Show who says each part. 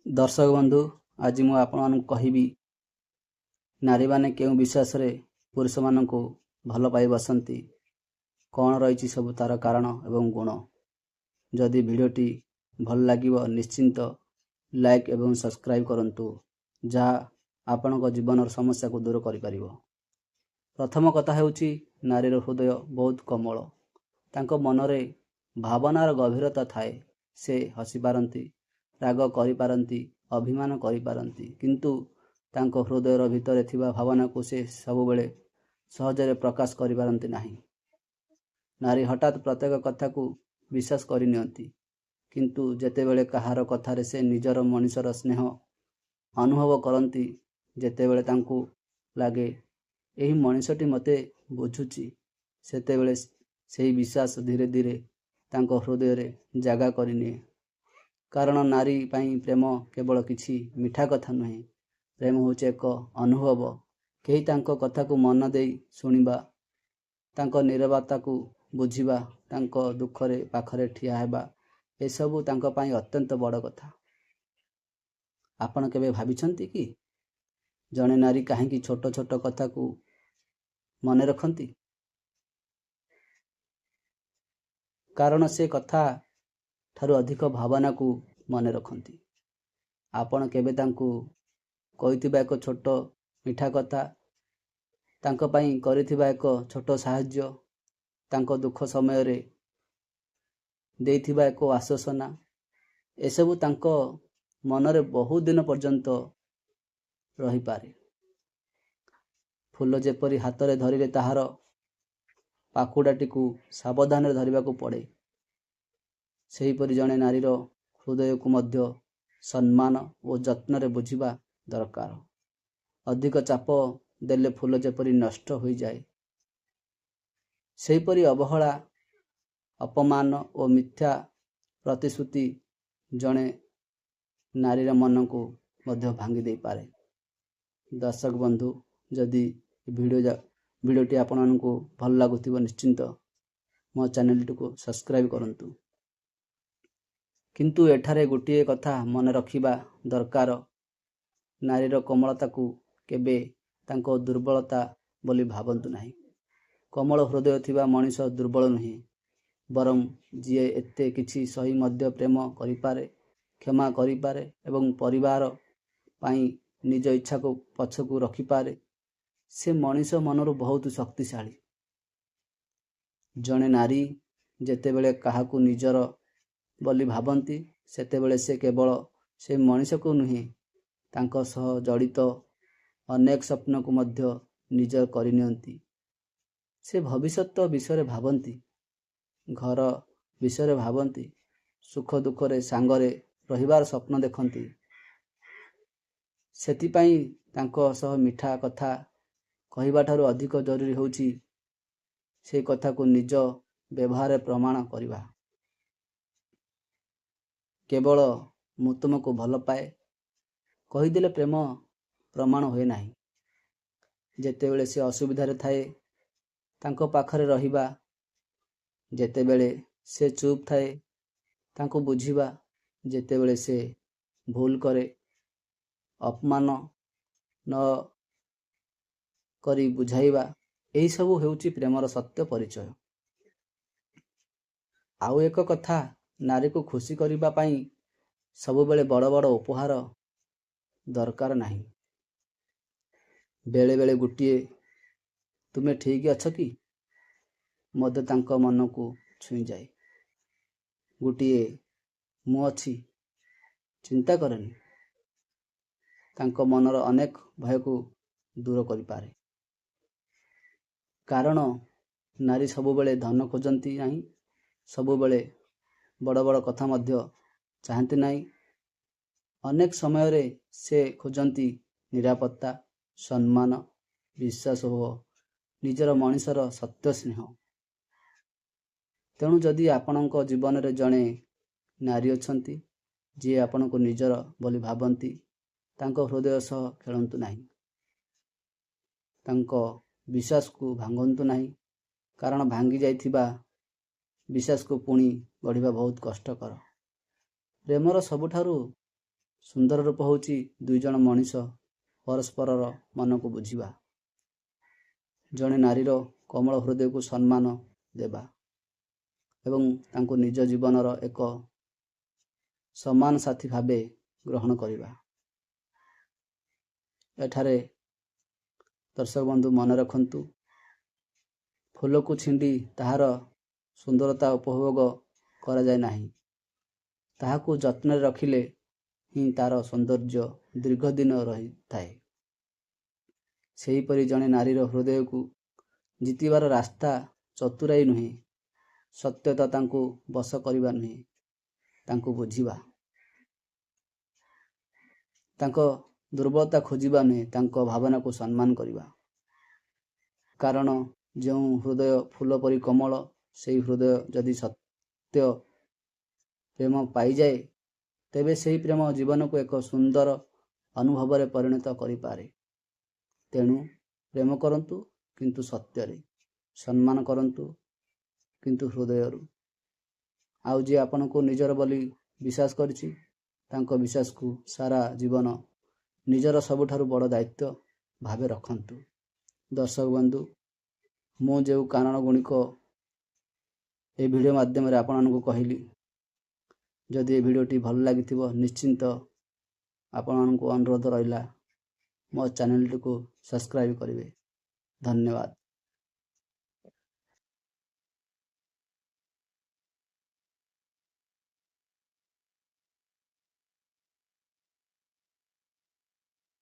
Speaker 1: दर्शक बंधु आज मु आपन कहबी नारी माने केउ विश्वास पुरुष मान भल पाई बसंती कौन रही सब तार कारण एवं गुण। जदि भिडियोटी भल लगिब निश्चिंत लाइक एवं सब्सक्राइब करंतु जहाँ आपण जीवन समस्या को दूर करि परिबो। प्रथम कथा हेउची नारीर हृदय बहुत कोमल। तांको मनरे भावनार गभीरता थाए। से हसी पारंती, राग करि पारंती, अभिमान करि पारंती, किंतु तांको हृदयर भितरे थिबा भावना को से सब बेले सहजरे प्रकाश करि पारंती नाही। नारी हठात प्रत्येक कथा को विश्वास करि नियंती, किंतु जेतेबेले कहार कथारे से निजर मनुष्यर स्नेह अनुभव करती, जेतेबेले तांको लागे एही मनुष्यटी मते बुझुची, सेतेबेले सेही विश्वास धीरे धीरे तांको हृदय रे जागा करिनिए। कारण नारी पाई प्रेम केवल किछि मिठा कथा नुहे। प्रेम होचे एक अनुभव। केही तांको कथा को मन देई सुनिबा, तांको निरवता को बुझिबा, तांको दुखरे पाखरे ठिया हेबा, ए सबु तांको पाई अत्यंत बड़ कथा। आपण केबे भाबिछंती कि जणे नारी काहेकि छोट छोट कथा को मने रखंती? कारण से कथा ठारू अधिक भावना को मने रखंती। आपण केबे तांको कहिथिबा एक छोट मिठा कथा, तांको पाई करिथिबा एक छोट साहाय्य, तांको दुख समय रे देइथिबा एक आश्वासना, एसबु तांको मनरे बहुत दिन पर्यंत रही पारे। फूल जेपरी हाथ धरिले ताहार पाखुडाटी को सावधान धरिबा को पड़े, सही परि जणे नारीर हृदय को मध्य सम्मान और जत्न रे बुझिबा दरकार। अधिक चाप देले फूल जेपरी नष्ट हो जाए, सही परि अवहेला, अपमान और मिथ्या प्रतिश्रुति जणे नारीर मन को मध्य भांगी दे पारे। दर्शक बंधु, जदि वीडियोटी आपण को भल लागुथिबो निश्चिंत मो चैनल को सब्सक्राइब करंतु। किंतु एठारे गोटे कथा मन रखिबा दरकार, नारीर कोमलता को केबे तांको दुर्बलता बोली भावंतु नाही। कोमल हृदय थिबा मनुष्य दुर्बल नुहे, बरं जीए एते किछि सही मध्य प्रेम करिपारे, क्षमा करिपारे एवं परिवार पाई निज इच्छा को पछकु रखिपारे, से मनुष्य मनरु बहुत शक्तिशाली। जणे नारी जेतेबेले काहाकु निजर बोली भावंती, सेतेबेले से केवल से मनुष्य को नुहे, तांको सह जड़ित अनेक स्वप्न को मध्य निज करिनियंती। से भविष्यत विषय भावंती, घर विषय भावंती, सुख दुख रे सांगरे रहिबार स्वप्न देखंती। सेतिपाई तांको सह मिठा कथा कहिबा ठारू अधिक जरूरी होउची से कथा को निज व्यवहार प्रमाण करिबा। केवल मु तुमको भल पाए कहिदेले प्रेम प्रमाण होए नाही। जेतेबेले से असुविधा थाए तांको पाखरे रहिबा, जेतेबेले से चुप थाए तांको बुझिबा, जेतेबेले से भूल करे अपमान न करी बुझाइबा, एही सबु हेउची प्रेमर सत्य परिचय। आउ एक कथा, नारी को खुशी करिबा पाई सब बेले बड़ बड़ उपहार दरकार नाही। बेले बेले गुटिए तुमे ठीक अछ कि मध्य तांको मन को छुई जाए। गुटिए मु अछि चिंता करनी, तांको मनर अनेक भय को दूर करि पारे। कारण नारी सब बेले धन खोजंती नाही, सब बेले बड़ बड़ कथा मध्य चाहती नाही। अनेक समय रे से खोजंती निरापत्ता, सम्मान, विश्वास हो निजर मनुष्यर सत्य स्नेह। तेणु जदि आपणको जीवन रे जणे नारी अछंती जे आपणको निजर बोली भावंती, तांको हृदय सह खेलंतु नाही, तांको विश्वास को भांगंतु नाही। कारण भांगी जाइथिबा विश्वास को पुणी गढ़िबा बहुत कष्टकर। प्रेमर सबुठारु ସୁନ୍ଦର ରୂପ ହେଉଛି ଦୁଇ ଜଣ ମଣିଷ ପରସ୍ପରର ମନକୁ ବୁଝିବା, ଜଣେ ନାରୀର କୋମଳ ହୃଦୟକୁ ସମ୍ମାନ ଦେବା ଏବଂ ତାଙ୍କୁ ନିଜ ଜୀବନର ଏକ ସମାନ ସାଥୀ ଭାବେ ଗ୍ରହଣ କରିବା। ଏଠାରେ ଦର୍ଶକ ବନ୍ଧୁ ମନେ ରଖନ୍ତୁ, ଫୁଲକୁ ଛିଣ୍ଡି ତାହାର ସୁନ୍ଦରତା ଉପଭୋଗ କରାଯାଏ ନାହିଁ, ତାହାକୁ ଯତ୍ନରେ ରଖିଲେ ହିଁ ତାର ସୌନ୍ଦର୍ଯ୍ୟ ଦୀର୍ଘ ଦିନ ରହିଥାଏ। ସେହିପରି ଜଣେ ନାରୀର ହୃଦୟକୁ ଜିତିବାର ରାସ୍ତା ଚତୁରାଇ ନୁହେଁ, ସତ୍ୟତା ତାଙ୍କୁ ବଶ କରିବା ନୁହେଁ, ତାଙ୍କୁ ବୁଝିବା, ତାଙ୍କ ଦୁର୍ବଳତା ଖୋଜିବା ନୁହେଁ, ତାଙ୍କ ଭାବନାକୁ ସମ୍ମାନ କରିବା। କାରଣ ଯେଉଁ ହୃଦୟ ଫୁଲ ପରି କୋମଳ, ସେହି ହୃଦୟ ଯଦି ସତ୍ୟ ପ୍ରେମ ପାଇଯାଏ, ତେବେ ସେହି ପ୍ରେମ ଜୀବନକୁ ଏକ ସୁନ୍ଦର ଅନୁଭବରେ ପରିଣତ କରିପାରେ। ତେଣୁ ପ୍ରେମ କରନ୍ତୁ, କିନ୍ତୁ ସତ୍ୟରେ, ସମ୍ମାନ କରନ୍ତୁ କିନ୍ତୁ ହୃଦୟରୁ। ଆଉ ଯିଏ ଆପଣଙ୍କୁ ନିଜର ବୋଲି ବିଶ୍ୱାସ କରିଛି, ତାଙ୍କ ବିଶ୍ୱାସକୁ ସାରା ଜୀବନ ନିଜର ସବୁଠାରୁ ବଡ଼ ଦାୟିତ୍ୱ ଭାବେ ରଖନ୍ତୁ। ଦର୍ଶକ ବନ୍ଧୁ, ମୁଁ ଯେଉଁ କାରଣ ଗୁଡ଼ିକ ଏହି ଭିଡ଼ିଓ ମାଧ୍ୟମରେ ଆପଣମାନଙ୍କୁ କହିଲି, ଯଦି ଏ ଭିଡ଼ିଓଟି ଭଲ ଲାଗିଥିବ ନିଶ୍ଚିନ୍ତ ଆପଣମାନଙ୍କୁ ଅନୁରୋଧ ରହିଲା ମୋ ଚ୍ୟାନେଲଟିକୁ ସବସ୍କ୍ରାଇବ୍ କରିବେ। ଧନ୍ୟବାଦ।